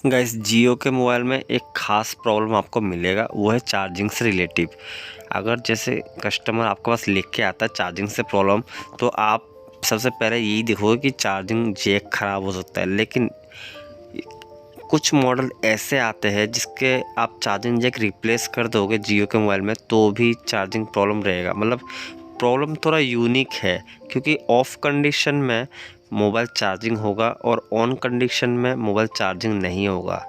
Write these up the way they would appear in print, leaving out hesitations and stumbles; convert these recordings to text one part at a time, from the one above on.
Guys जियो के mobile में एक ख़ास प्रॉब्लम आपको मिलेगा, वो है चार्जिंग से रिलेटिव। अगर जैसे कस्टमर आपके पास लिख के आता है चार्जिंग से प्रॉब्लम, तो आप सबसे पहले यही देखोगे कि चार्जिंग जैक ख़राब हो सकता है। लेकिन कुछ मॉडल ऐसे आते हैं जिसके आप चार्जिंग जैक रिप्लेस कर दोगे जियो के मोबाइल में, तो भी चार्जिंग प्रॉब्लम रहेगा। मतलब प्रॉब्लम थोड़ा यूनिक है, क्योंकि ऑफ कंडीशन में मोबाइल चार्जिंग होगा और ऑन कंडीशन में मोबाइल चार्जिंग नहीं होगा।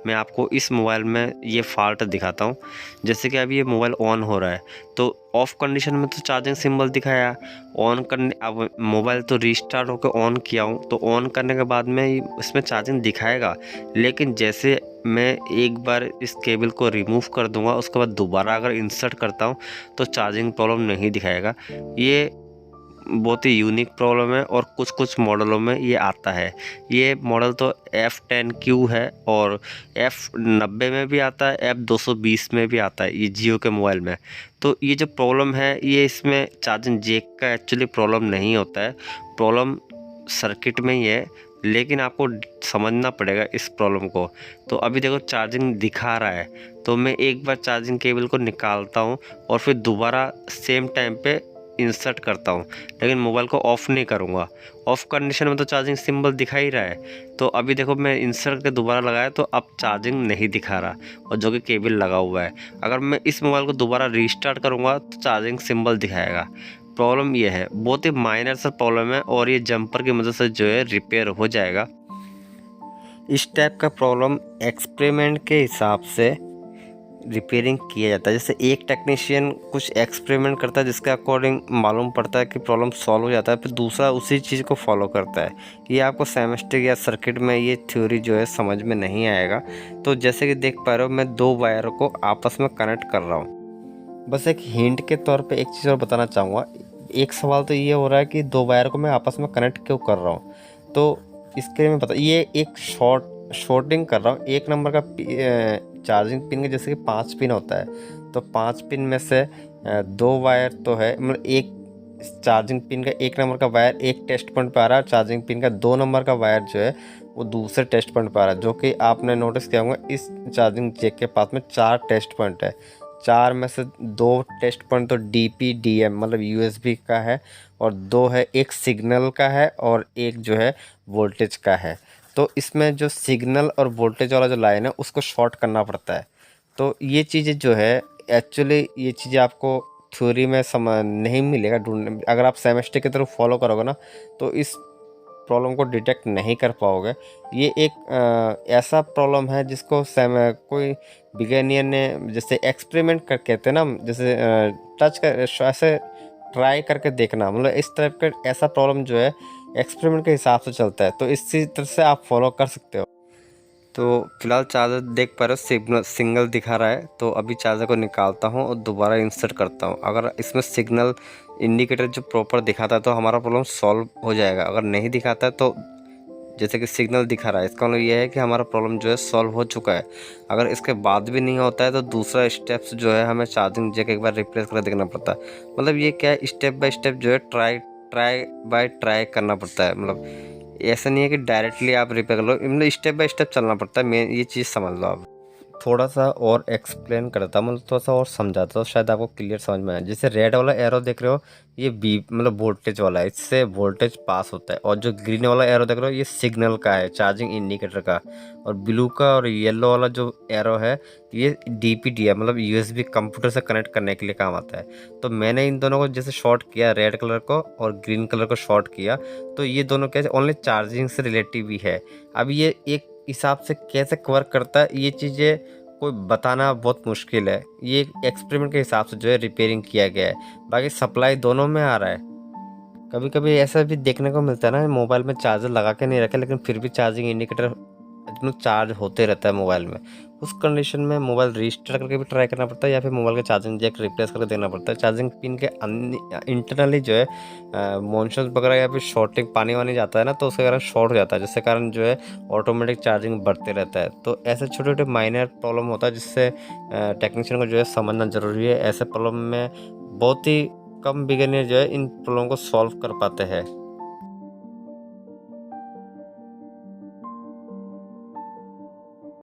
मैं आपको इस मोबाइल में ये फ़ॉल्ट दिखाता हूँ। जैसे कि अभी ये मोबाइल ऑन हो रहा है, तो ऑफ कंडीशन में तो चार्जिंग सिंबल दिखाया। अब मोबाइल तो रीस्टार्ट होकर ऑन किया हूँ, तो ऑन करने के बाद में इसमें चार्जिंग दिखाएगा। लेकिन जैसे मैं एक बार इस केबल को रिमूव कर दूंगा, उसके बाद दोबारा अगर इंसर्ट करता हूँ तो चार्जिंग प्रॉब्लम नहीं दिखाएगा। ये बहुत ही यूनिक प्रॉब्लम है और कुछ कुछ मॉडलों में ये आता है। ये मॉडल तो F10Q है और F90 में भी आता है, F220 में भी आता है, ये जियो के मोबाइल में। तो ये जो प्रॉब्लम है, ये इसमें चार्जिंग जैक का एक्चुअली प्रॉब्लम नहीं होता है, प्रॉब्लम सर्किट में ही है। लेकिन आपको समझना पड़ेगा इस प्रॉब्लम को। तो अभी देखो चार्जिंग दिखा रहा है, तो मैं एक बार चार्जिंग केबल को निकालता हूँ और फिर दोबारा सेम टाइम पे इंसर्ट करता हूँ, लेकिन मोबाइल को ऑफ़ नहीं करूँगा। ऑफ़ कंडीशन में तो चार्जिंग सिंबल दिखा ही रहा है। तो अभी देखो मैं इंसर्ट करके दोबारा लगाया तो अब चार्जिंग नहीं दिखा रहा, और जो कि केबल लगा हुआ है। अगर मैं इस मोबाइल को दोबारा रीस्टार्ट करूँगा तो चार्जिंग सिंबल दिखाएगा। प्रॉब्लम ये है, बहुत ही माइनर सा प्रॉब्लम है, और ये जंपर की मदद से जो है रिपेयर हो जाएगा। इस टाइप का प्रॉब्लम एक्सपेरिमेंट के हिसाब से रिपेयरिंग किया जाता है। जैसे एक टेक्नीशियन कुछ एक्सपेरिमेंट करता है जिसके अकॉर्डिंग मालूम पड़ता है कि प्रॉब्लम सॉल्व हो जाता है, फिर दूसरा उसी चीज़ को फॉलो करता है। ये आपको सेमेस्टर या सर्किट में ये थ्योरी जो है समझ में नहीं आएगा। तो जैसे कि देख पा रहे हो, मैं दो वायरों को आपस में कनेक्ट कर रहा हूँ। बस एक हिंट के तौर पे एक चीज़ और बताना चाहूँगा। एक सवाल तो ये हो रहा है कि दो वायर को मैं आपस में कनेक्ट क्यों कर रहा हूँ, तो इसके लिए मैं बता, ये एक शॉर्टिंग कर रहा हूँ। एक नंबर का चार्जिंग पिन के जैसे कि 5 पिन होता है, तो 5 पिन में से दो वायर तो है, मतलब एक चार्जिंग पिन का एक नंबर का वायर एक टेस्ट पॉइंट पे आ रहा है, चार्जिंग पिन का 2 नंबर का वायर जो है वो दूसरे टेस्ट पॉइंट पे आ रहा है। जो कि आपने नोटिस किया होगा, इस चार्जिंग जैक के पास में 4 टेस्ट पॉइंट है। 4 में से 2 टेस्ट पॉइंट तो DP/DM मतलब USB का है, और 2 है, एक सिग्नल का है और एक जो है वोल्टेज का है। तो इसमें जो सिग्नल और वोल्टेज वाला जो लाइन है उसको शॉर्ट करना पड़ता है। तो ये चीज़ें जो है, एक्चुअली ये चीज़ें आपको थ्योरी में नहीं मिलेगा ढूंढने में। अगर आप सेमेस्टर की तरफ फॉलो करोगे ना, तो इस प्रॉब्लम को डिटेक्ट नहीं कर पाओगे। ये एक ऐसा प्रॉब्लम है जिसको कोई बिगिनियर ने, जैसे एक्सपेरिमेंट कर कहते हैं ना, जैसे टच कर ऐसे ट्राई करके देखना, मतलब इस तरह का ऐसा प्रॉब्लम जो है एक्सपेरिमेंट के हिसाब से चलता है। तो इसी तरह से आप फॉलो कर सकते हो। तो फिलहाल चार्जर देख पा रहे हो, सिंगल दिखा रहा है, तो अभी चार्जर को निकालता हूँ और दोबारा इंसर्ट करता हूँ। अगर इसमें सिग्नल इंडिकेटर जो प्रॉपर दिखाता है तो हमारा प्रॉब्लम सॉल्व हो जाएगा। अगर नहीं दिखाता है तो जैसे कि सिग्नल दिखा रहा है, इसका मतलब ये है कि हमारा प्रॉब्लम जो है सॉल्व हो चुका है। अगर इसके बाद भी नहीं होता है तो दूसरा स्टेप्स जो है, हमें चार्जिंग जैक एक बार रिप्लेस करके देखना पड़ता है। मतलब ये क्या है, स्टेप बाय स्टेप जो है ट्राई करना पड़ता है। मतलब ऐसा नहीं है कि डायरेक्टली आप रिपेयर कर लो, मतलब स्टेप बाय स्टेप चलना पड़ता है। मैं ये चीज़ समझ लो आप। थोड़ा सा और एक्सप्लेन करता, मतलब थोड़ा सा और समझाता तो शायद आपको क्लियर समझ में आए। जैसे रेड वाला एरो देख रहे हो, ये बी मतलब वोल्टेज वाला है, इससे वोल्टेज पास होता है। और जो ग्रीन वाला एरो देख रहे हो, ये सिग्नल का है, चार्जिंग इंडिकेटर का। और ब्लू का और येलो वाला जो एरो है, ये DP/DM मतलब USB कंप्यूटर से कनेक्ट करने के लिए काम आता है। तो मैंने इन दोनों को जैसे शॉर्ट किया, रेड कलर को और ग्रीन कलर को शॉर्ट किया, तो ये दोनों कैसे ओनली चार्जिंग से रिलेटिव ही है। अब ये एक हिसाब से कैसे वर्क करता है, ये चीज़ें कोई बताना बहुत मुश्किल है। ये एक एक्सपेरिमेंट के हिसाब से जो है रिपेयरिंग किया गया है। बाकी सप्लाई दोनों में आ रहा है। कभी कभी ऐसा भी देखने को मिलता है ना, मोबाइल में चार्जर लगा के नहीं रखे लेकिन फिर भी चार्जिंग इंडिकेटर चार्ज होते रहता है मोबाइल में। उस कंडीशन में मोबाइल रीस्टार्ट करके भी ट्राई करना पड़ता है, या फिर मोबाइल का चार्जिंग जैक रिप्लेस करके देना पड़ता है। चार्जिंग पिन के इंटरनली जो है मॉन्सून वगैरह या फिर शॉर्टिंग पानी वानी जाता है ना, तो उसके कारण शॉर्ट हो जाता है, जिसके कारण जो है ऑटोमेटिक चार्जिंग बढ़ते रहता है। तो ऐसे छोटे छोटे माइनर प्रॉब्लम होता है जिससे टेक्नीशियन को जो है समझना ज़रूरी है। ऐसे प्रॉब्लम में बहुत ही कम बिगिनर जो है इन प्रॉब्लम को सॉल्व कर पाते हैं।